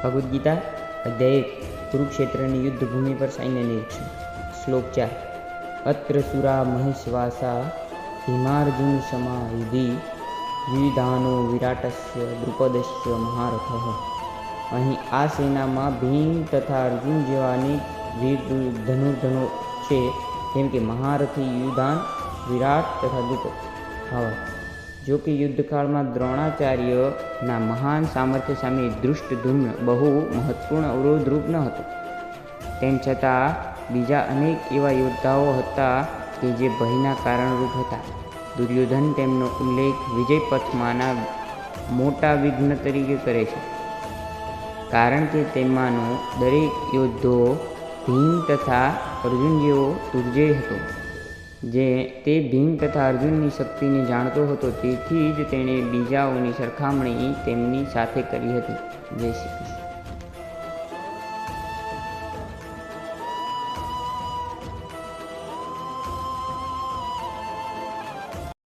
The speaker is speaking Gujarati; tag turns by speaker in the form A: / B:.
A: ભગવદ્ ગીતા અધ્યાય 1 કુરુક્ષેત્રની યુદ્ધભૂમિ પર સૈન્ય નિરીક્ષણ. શ્લોક 4. અત્ર સુરા મહેશ્વાસા ભીમાર્જુન સમાયુધિ યુધાનો વિરાટસ્ય દ્રુપદસ્ય મહારથઃ. અહીં આ સેનામાં ભીમ તથા અર્જુન જેવા અનેક વીર ધનુર્ધનો છે, જેમ કે મહારથી યુધાન, વિરાટ તથા દ્રુપદ. હવે જો કે યુદ્ધકાળમાં દ્રોણાચાર્યના મહાન સામર્થ્ય સામે ધૃષ્ટદ્યુમ્ન બહુ મહત્વપૂર્ણ અવરોધરૂપ ન હતો. તેમ છતાં બીજા અનેક એવા યોદ્ધાઓ હતા કે જે ભયના કારણરૂપ હતા. દુર્યોધન તેમનો ઉલ્લેખ વિજયપથમાંના મોટા વિઘ્ન તરીકે કરે છે, કારણ કે તેમાંનો દરેક યોદ્ધો ભીમ તથા અર્જુન જેવો દુર્જય હતો. તે ભીમ તથા અર્જુનની શક્તિને જાણતો હતો, તેથી જ તેણે બીજાઓની સરખામણી તેમની સાથે કરી હતી. જય શ્રી કૃષ્ણ.